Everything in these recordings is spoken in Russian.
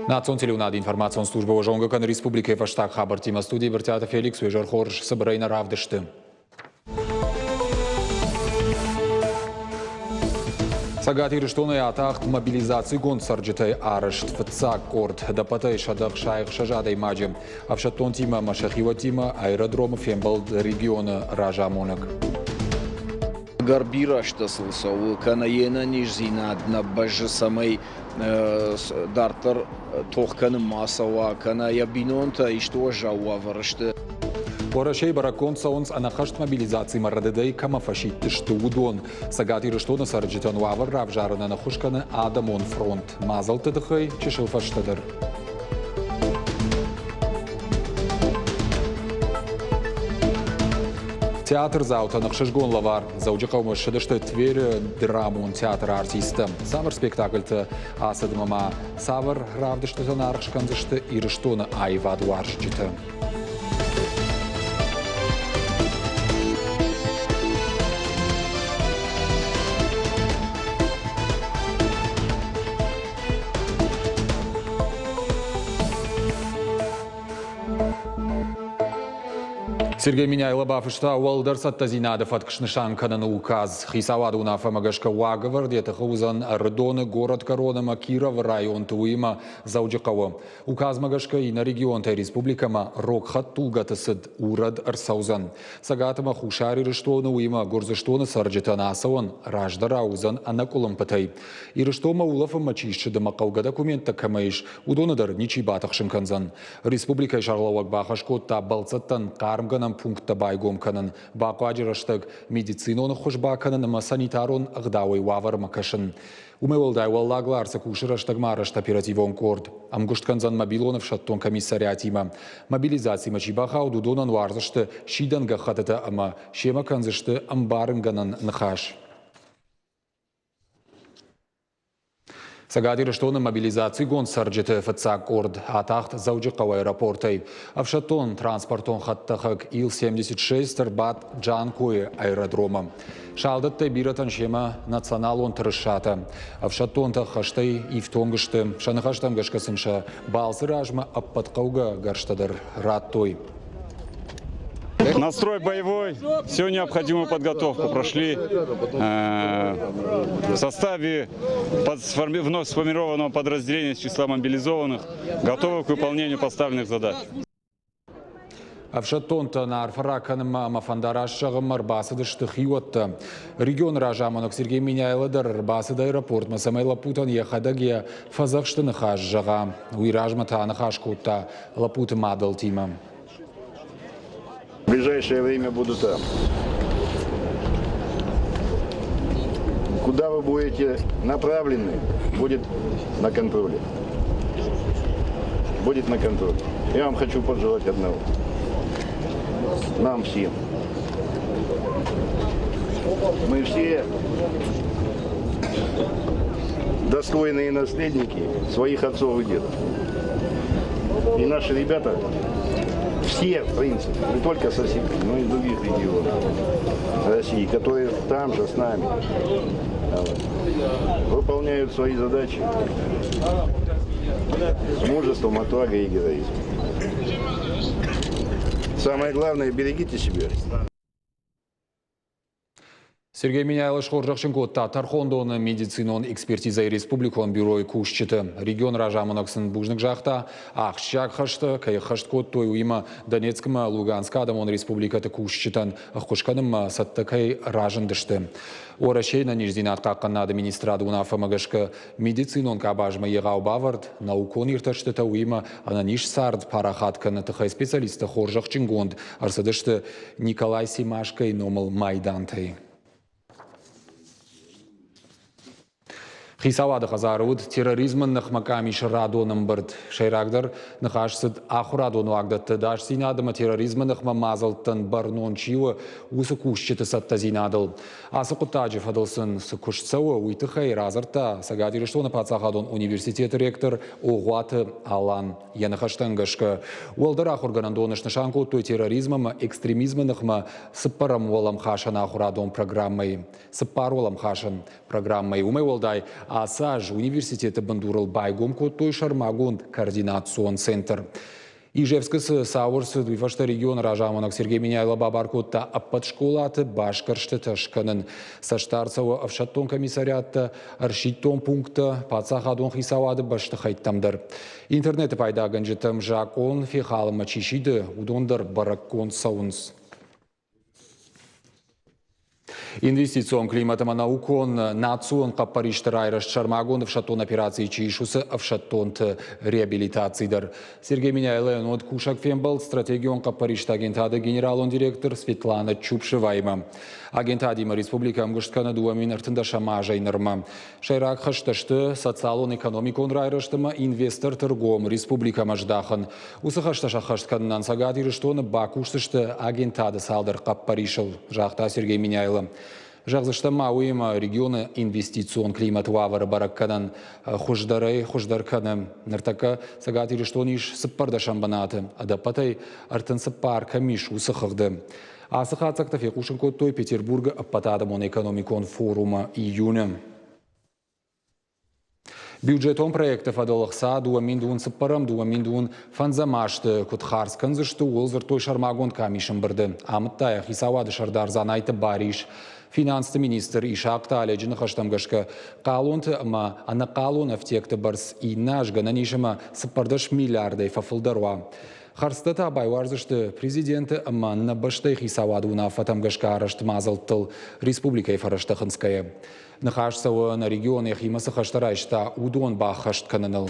Национ телеунады информацион службы Жонгакан Республики Фаштаг хабар тима студии Вертята Феликс Вежар Хорж Сабрейна Равдышты. Сагати Риштоны атахт мобилизации гон сарджитай арышт фцак корт дапатай шадах шайх шажадай маджим. Авшаттон тима машахива тима аэродрома фембал региона Ражамонок. Гарбирашта слысал, канаена нижзина на боже самой дартер тохкан массова, каная бинонта и что жауа варышты. Порашей баракон саунс анахашт мобилизации марадедей камафашит штудон. Сагати Риштоны сарджитан вавар равжарана нахушканы адамон фронт. Мазал тедхай чешил фаштадыр. Театр заутанық шыжгон лавар. Заужы қаумы шыдышты Твері драмон театр артисті. Савыр спектакльті асыдымыма савыр равдыштытын арқшқанзышты ирыштоны айваду аржыжыты. Сергей Миняйло бафышта уалдар саттазинады фаткшнышан кананы указ. Хисаваду унафа магашка уаговар, дета хаузан Рдоны, город Коронама, Киров, район Туима, Зауджикаво. Указ магашка и на регион та республикама Рокхат Тугатасад урад Арсаузан. Сагатама Хушари Риштоны уима горзыштоны сарджитан асаун раждара узан анакулам патай. И Риштома улафа мачишчы дамакалга документа камаиш удонадар ничи батахшын канзан. Республика шарлауак бахашкот та балцаттан кармганам пункта байгом канан бақуаджираштаг медициноны хушба канан санитарон агдауай вавар макашын. Умеволдай валлаглар сакушираштаг марашт оперативон корд. Амгуштканзан мобилонов шаттон комиссариатима. Мобилизации мачибахау дудонан варзашты шидан гахатата ама шема канзашты амбарынганан нахаш. Сагати Риштоны мобилизации гон сарджиты фцак корд, атахт Зауджикаво аэропортай. Авшаттон транспортон хаттахак Ил-76 Рбат Джанкуи аэродрома. Шалдаттай биратан шема националон тырышата. Авшаттон тахаштай ифтонгышты. Шанахаштам гашкасымша балзыражма аппаткауга гарштадар раттой. Настрой боевой, всю необходимую подготовку прошли в составе вновь сформированного подразделения из числа мобилизованных, готовы к выполнению поставленных задач. Авшаттонта на арфараканым мафандарашшағым арбасыдышты хиуатты. Регион Ражамонок Сергей Миняйлыдар арбасыда аэропорт масамай лапутан ехадагия фазақшты нахаш жаға. Уиражмата нахаш кутта лапуты мадал тима. В ближайшее время буду там. Куда вы будете направлены, будет на контроле. Будет на контроле. Я вам хочу пожелать одного. Нам всем. Мы все достойные наследники своих отцов и дедов. И наши ребята все, в принципе, не только соседи, но и других регионов России, которые там же с нами выполняют свои задачи с мужеством, отвагой и героизмом. Самое главное, берегите себя. Сергей Миняйлыш Хоржакченкотта Тархондоны медицинон экспертиза республикон бюро кушчыты. Регион Ражамоноксын бужнык жахта, Ахшак хашты, Каяхашт кот той уима Донецкма, Луганска адамон республикаты кушчытан, Ахушканым саттакай ражындышты. Орашейна ниждинат каккан администрады унафа магашка медицинон кабажма егау бавард, наукон ирташтыта уима ананиш сард парахатканы тахай специалисты Хоржакченгонд, арсадышты Николай Симашкай номал Майдантай. Хисавады қазарыуд терроризмын нахмакамиш радоным бірд. Шайрагдар нахашсыд ахурадону агдатты даш зинадымы терроризмын нахма мазалттын барнон чиуы усы кушчыты сатта зинадыл. Асы құттажев адылсын кушцауы уйты хайр азырта Сагати Риштоны пацахадон университет ректор Оғуаты Алан янахаштан гашка. Уалдар ахурганан донышны шанкоттуй терроризмым экстремизмын нахма сыппарам уалам хашан ахурадон программай. Сыппар уалам хашан программай. Умай уалдай АСАЖ университеті бандурыл байгом коттой шармагон координацион центр. Ижевскіс сауырс двифашты регион ражаманок Сергей Миняйло бабаркотта аппат школаты башкаршты тышканын. Саштарцауы авшаттон комиссариатты аршиттон пункта пацахадон хисауады башты хайттамдыр. Интернеті пайда гынжытым жакон фехалыма чишиді удондар бараккон саунс. Инвестицион климатыма наукон национ қаппариштыр айрыш шармагон авшаттон операции чишусы авшаттон реабилитациидер. Сергей Миняйло нот кушак фембал стратегион қаппаришты агентады генералон директор Светлана Чупшевайма. Агентадима республика мгыштканы дуамин артында шамажайнырма. Шайрак хашташты социалон экономикон райрыштыма инвестор торгом республика маждахын. Усы хашташа хаштканынан сагат ирыштоны бакуштышты агентады салдыр қаппаришыл. Жақта Сергей Миняйло. Жағзыштама уйма регионы инвестицион климат вавары бараккадан хуждарканы нартака сагат ирыштониш сыппарда шамбанаты. Адапатай артын сыппар камиш усыхыгды. Асыхатсакта фекушын коттой Петербурга аппатадамон экономикон форума июня. Бюджетон проектов адолықса дуаминдуын сыппарам дуаминдуын фанзамашты кутхарскан зышты уылзыртой шармагон камишын бірді. Амыттая хисауады шардар занайты бариш. Финансты министр Ишакта аледжіні хаштамгашка қалонты ама ана қалон автекті барс и наш гананишыма сыппардаш миллиарды фафылдаруа. Харстата байварзышты президенты ама на баштай хисауады уна фатамгашка арашты мазалтыл республикай фараштахынская. Нахашсауы на регионе химасы хаштарайшта удон ба хаштканыныл.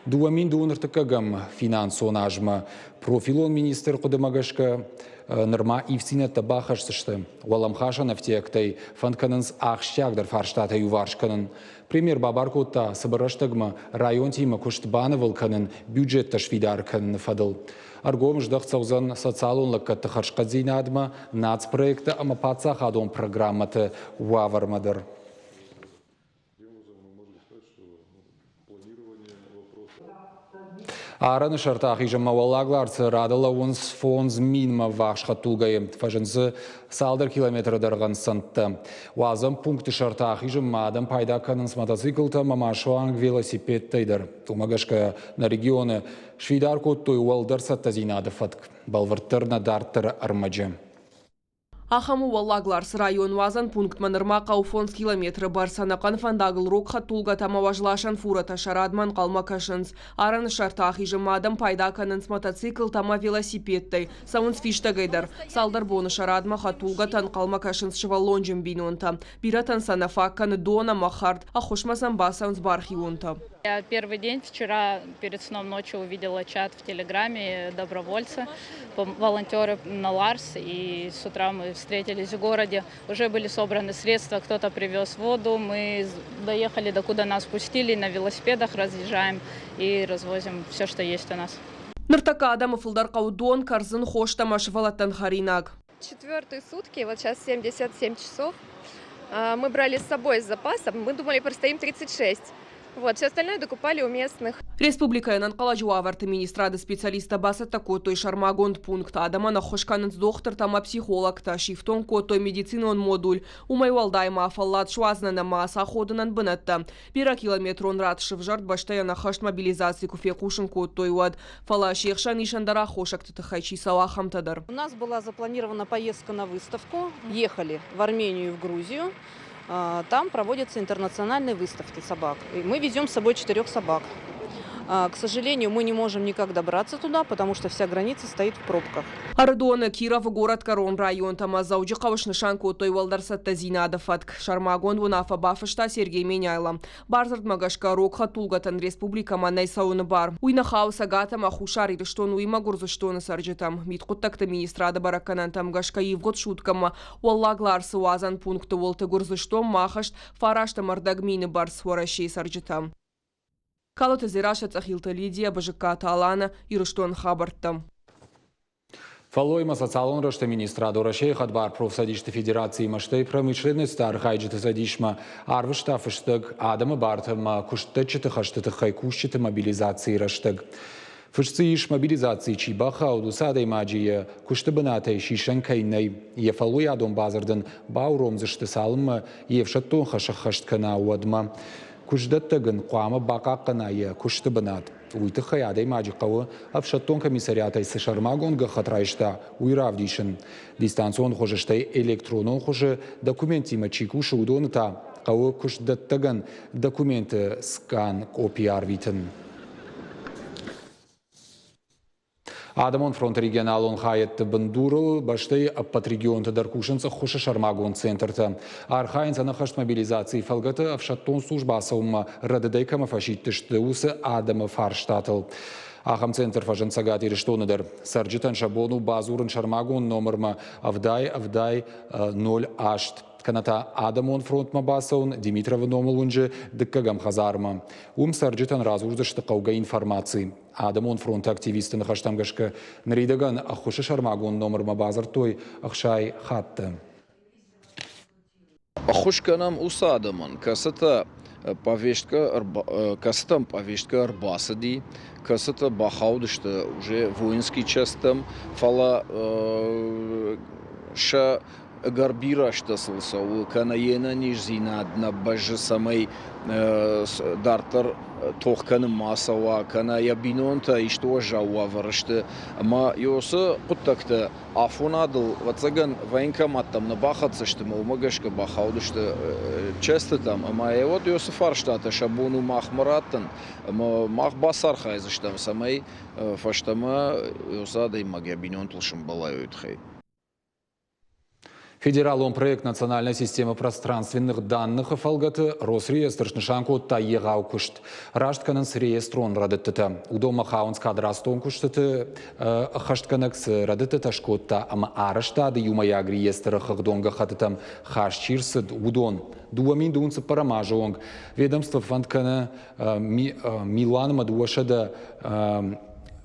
Дуамин дуыныртыкагам финансон ажма. Профилон министр кудымагашка нырма ивсинетті ба хашсышты. Уаламхаша нафтектай фанканынс ахщагдыр фарштата юваршканын. Премьер бабаркотта сыбыраштагма район тима куштбаны вылканын бюджетта швидарканын фадыл. Аргом ждахцаузан социалонлыкка тахаршкадзинадма нацпроекта ама пацахадон программаты вавармадыр. Араны шартах ижама валагларцы радала онс фонз минма вахшха тулгайым. Фажынсы салдар километр дарган сантты. Уазым пункты шартах ижама адам пайда канынс мотоциклта мамашуанг велосипед тайдар. Тумагашка на регионы швидар коттой уалдар саттазинады фатк. Балварттырна дарттыр армаджы. Ахаму Валагларс район вазан пункт манырма қауфонс километрі барсанақан фандагыл рокха тулга тамаважлашан фурата шарадман қалмакашынс. Араны шартах ижымадам пайда канынс мотоцикл тама велосипедтай. Саунс фиштагайдар. Салдар боны шарадма хатулга тан қалмакашынс шывалонжым бинонта. Биратан санафакканы дона махард, а хошмасан басаунс бархионта. Я первый день вчера перед сном ночью увидела чат в Телеграме добровольцы, волонтеры на Ларс, и с утра мы встретились в городе. Уже были собраны средства, кто-то привез воду, мы доехали до куда нас пустили, на велосипедах разъезжаем и развозим все, что есть у нас. Ныртака адамы фылдар қаудон карзын хоштамаш валаттан харинаг. Четвертые сутки, вот сейчас 77 часов. Мы брали с собой с запасом, мы думали, простоим 36. Вот, все остальное докупали у местных. Республика Янанкала жуаварты министрады специалиста басата котой шармагонд пункт адама на хошканынц доктор тама психологта шифтон котой медицинон модуль. Умайвалдайма афаллат шуазнана мааса ходынан бынатта. Бира километрон ратшив жарт баштая на хашт мобилизации куфе кушин котой уад. Фала шехшан ишандара хошак тытахайчи салахамтадар. У нас была запланирована поездка на выставку. Ехали в Армению и в Грузию. Там проводятся интернациональные выставки собак. И мы везем с собой 4 собак. К сожалению, мы не можем никак добраться туда, потому что вся граница стоит в пробках. Ардуана Киров город Корон район тама заужи кавышнышан котой валдарсатта зинада фатк. Шармагон вунафа бафышта Сергей Миняйло. Барзард магашка рокха тулгатан республика манай сауны бар. Уйна хауса гатама хушар ирыштон уйма гурзыштоны саржитам. Миткуттакта министрада бараканан тамгашка евгот шуткама. Уаллагларсы уазан пункты волты гурзыштон махашт фарашта мардагмины барс варашей саржитам. Калота зираша цахилта Лидия БЖК Талана ирыштон хабарттам. Фалойма социалон рашта министра дорашей хадбар профсадишты федерации маштай промышленности архайджиты задишма арвышта фыштык адама бартама куштачыты хаштыты хайкущыты мобилизации раштык. Фышцыиш мобилизации чибаха удусадой маджия куштыбынатай шишен кайнай. Ефалуй адом базардан бауром зашты салма евшаттон хашахашткана уадма. куждаттагын қуамы бақаққынайы күшті бінат. Уйты қаядай мажиқауы Авшаттон комиссариатай сышармагонға қатырайшта уйравдишын. Дистанцион қожыштай электронон қожы документима чикушы удоныта қауы куждаттагын документы скан копияр витін. Адамон фронт регионалон хайетті біндурыл баштай аппат регионты даркушынцы хушы шармагон центрты. Архайын санахашт мобилизации фалгаты Авшаттон службасаума радыдайкама фашиттішті усы Адамы фарштатыл. Ахам центр фажын сагат ириштоныдыр. Сарджитан шабону базурын шармагон номерма Авдай 08. Каната Адамон фронтма басаун Димитрова номалунжы дыккагам хазарма. Сарджитан разурдышты қауға информации. Адамон фронт активистын хаштамгашка наридаган ахушы шармагон номерма базар той ахшай хатты. Ахушканам усадаман, касата повестка арбасади, касата бахаудышты уже воинский частам, фала ша гарбирашта сылсау, канаена нижзина на бажы самай дартар тоқканы масава, кана ябинонта ишто жауа варышты. Ама йосы құттақты афонадыл, ватсаган военкоматтам на бахатсышты, маумагашка бахаудышты часты там. Ама вот йосы фарштата шабуну махмараттын, мах басар хайзыштам самай фаштама йосадай маг ябинонтылшым балай өйтхай. Федералон проект национальной системы пространственных данных фалгаты Росреестр шнышанку таегау кушт. Рашткананс реестрон радыттыта. Удома хаунс кадрастон куштыты хаштканакс радыттыта шкотта ама арыштады юмаягри реестры хагдонга хатытам хашчирсыд удон. Дуамин дунцы парамажонг. Ведомство фанткана Миланыма дуашада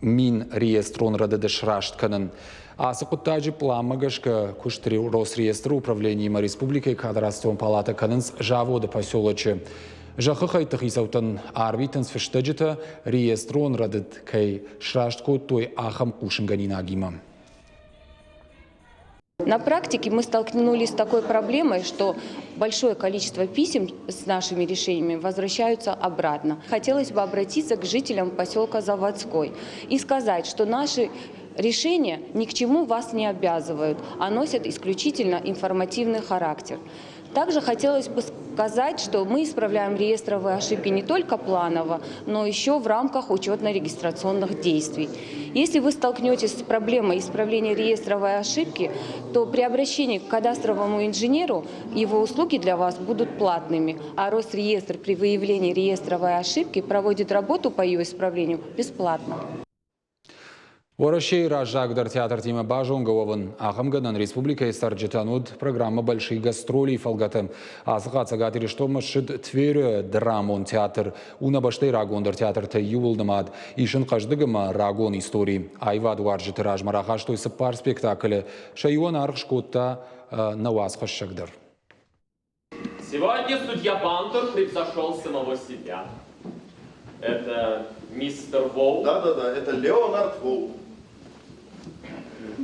мин реестрон радыды шраштканан. Асықұттажы пламагашка күштірі Росреестры управлениема республикой кадрастон палата канынс жаводы поселочы. Жақы қайтық исаутын арвитын сфештаджыта реестрон радыд кай шраштко той ахам кушынганина агима. На практике мы столкнулись с такой проблемой, что большое количество писем с нашими решениями возвращаются обратно. Хотелось бы обратиться к жителям поселка Заводской и сказать, что наши решения ни к чему вас не обязывают, а носят исключительно информативный характер. Также хотелось бы сказать, что мы исправляем реестровые ошибки не только планово, но еще в рамках учетно-регистрационных действий. Если вы столкнетесь с проблемой исправления реестровой ошибки, то при обращении к кадастровому инженеру его услуги для вас будут платными, а Росреестр при выявлении реестровой ошибки проводит работу по ее исправлению бесплатно. Ворощей Ражагдар театр Тима Бажонговын Ахамгадан республика Сарджитануд программа «Большие гастроли» фалгаты. Асыға гатери что машид Тверь драмон театр. Уна баштай Рагондар театр те юлдамад. Ишын каждыгыма Рагон истории. Айвад уаржиты Ражмарахаш той пар спектакль. Шайуан архшкотта на вас хашагдар. Сегодня судья Бантур превзошел самого себя. Это мистер Воу. Да, это Леонард Воу.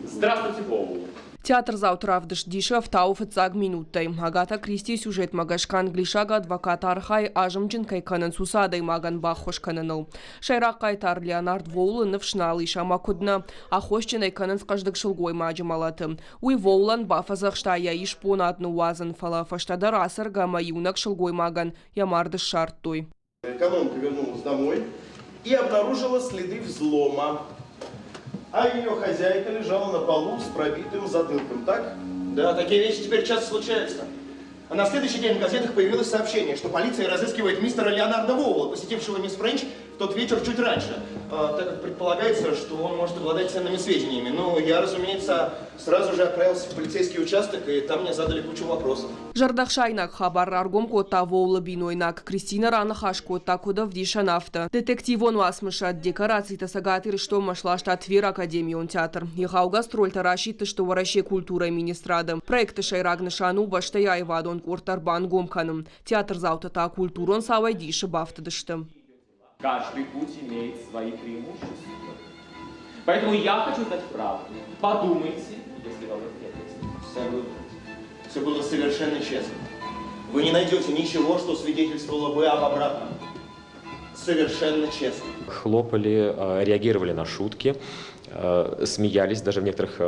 Здравствуйте, Воу. Театр завтра дишев тауф цаг минутой. Агата Кристи сюжет магашкан глишага адвокат архай ажымджин кайканын сусадай маган бахош каныныл. Шайрак кайтар Леонард Воулы навшнал иша макудна, ахошчин айканын скаждык шылгой маджималаты. Уй Воулан бафазахштая иш понадну уазан фала фаштадар асарга маюнак шылгой маган ямардыш шарттой. Экономка вернулась домой и обнаружила следы взлома. А ее хозяйка лежала на полу с пробитым затылком, так? Да, такие вещи теперь часто случаются. А на следующий день в газетах появилось сообщение, что полиция разыскивает мистера Леонарда Воула, посетившего мисс Френч в тот вечер чуть раньше, так как предполагается, что он может обладать ценными сведениями. Ну, я, разумеется, сразу же отправился в полицейский участок, и там мне задали кучу вопросов. Жардахшайнак хабар аргом кота Воула бинойнак Кристина Ранахаш кота кодов дишанафта. Детективон васмышат декорации тасагатыр, что машла штат Твер Академион театр. Ехауга строль тарашит, что вороще культура министрада. Проекты Шайрагнышану баштая и вадон кортарбан гомканым. Театр заутата культурон савай диша бафтадышты. Каждый путь имеет свои преимущества. Поэтому я хочу знать правду. Подумайте, если вам это интересно. Все было совершенно честно. вы не найдете ничего, что свидетельствовало бы об обратном. Совершенно честно. Хлопали, реагировали на шутки, смеялись даже в некоторых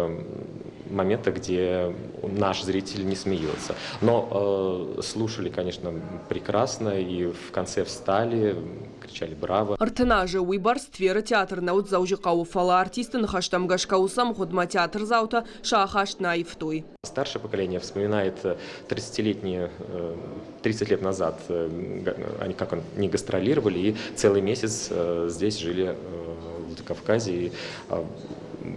моментах, где наш зритель не смеется. Но слушали, конечно, прекрасно и в конце встали, кричали «Браво!». Артынажы уйбарс твера театрна от заужи кауфала артисты нахаштам гашкаусам ходма театр заута шахашт наивтой. Старшее поколение вспоминает 30 лет назад, они не гастролировали и целый месяц здесь жили в Владикавказе и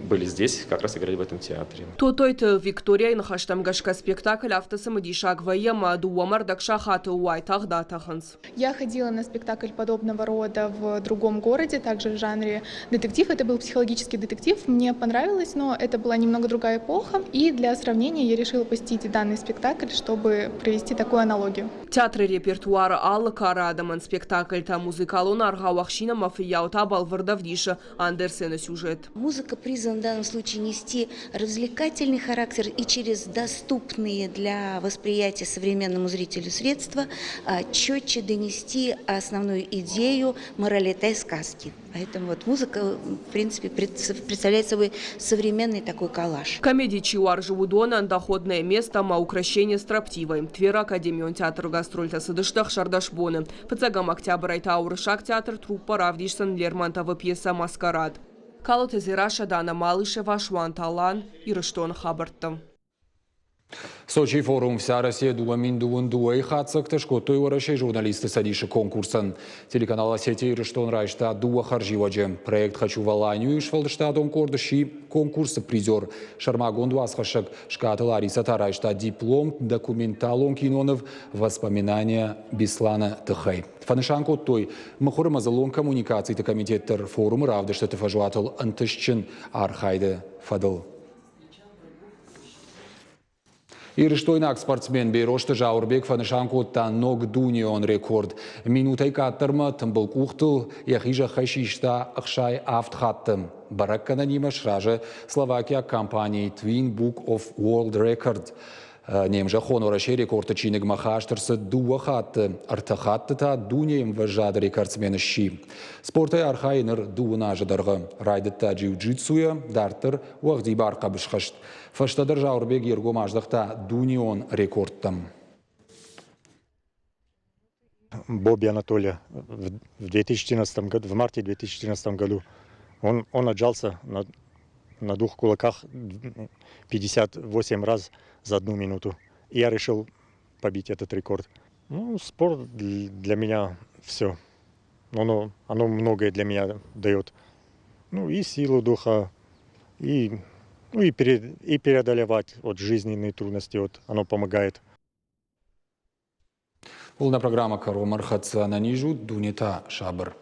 были здесь, как раз играли в этом театре. Тотойт Виктория нахаштам гашка спектакль автосамади шагвая мадуамар дакшахаты уайтах датаханс. Я ходила на спектакль подобного рода в другом городе, также в жанре детектив. Это был психологический детектив. Мне понравилось, но это была немного другая эпоха. И для сравнения я решила посетить данный спектакль, чтобы провести такую аналогию. Театр репертуара Алла Карадаман спектакль та музыкалон аргауахшина мафияута балвардавдиша Андерсена сюжет. Музыка призвана в данном случае нести развлекательный характер и через доступные для восприятия современному зрителю средства четче донести основную идею морали этой сказки. Поэтому вот музыка, в принципе, представляет собой современный такой коллаж. Комедии Чиуар Живудона доходное место ма украшение строптивой. Твера Академион театр гастрольта садыштах Шардашбоны. Пацагам октябрь Айтаурышак театр труппа Равдишсан Лермонтова пьеса «Маскарад». Калотезираша Дана Малышева, Шванталан и Рыштон Хабарттам. Сочи форум «Вся Россия дуамин дуун дуэй хацак» шкотой варашей журналисты садиши конкурсан. Телеканал «Осетия» Рыштон Райшта дуа харживаджи. Проект «Хочу Валанию» Швалдштадом Кордыши. Конкурс призер Шармагон Дуасхашек. Шката Лариса Тарайшта диплом документалон кинонов воспоминания Беслана Тыхай. Фанышанко той махура залон коммуникации комитеттер форум Равдышта Тыфажуатыл Антышчин Архайда Фадыл. Ирыштойнак спортсмен Бейрошты Жаурбек Фанышанко танок дунион рекорд. Минутай каттырма тымбыл кухтыл, яхижа хашишта ахшай автхаттым. Бараккана нима шража Словакия компании Twin Book of World Record. Немжа хонорашей рекорды чинег махаштырсы дуа хатты, артахатты та дунием важады рекордсмены щи. Спортай архайныр дуына жадарғы. Райдытта джиу-джитсуя, дартыр уағди барқа бішқашт. Фаштадыр Жаурбек ергомаждықта дунион рекордтым. Бобби Анатолия в 2014 году, в марте 2014 году, он отжался на двух кулаках 58 раз за 1 минуту. И я решил побить этот рекорд. Ну, спорт для меня все. Оно многое для меня дает. Ну, и силу духа, и преодолевать жизненные трудности. Оно помогает. Улна программа «Каромар Хаца» на нижу Дунита Шабр.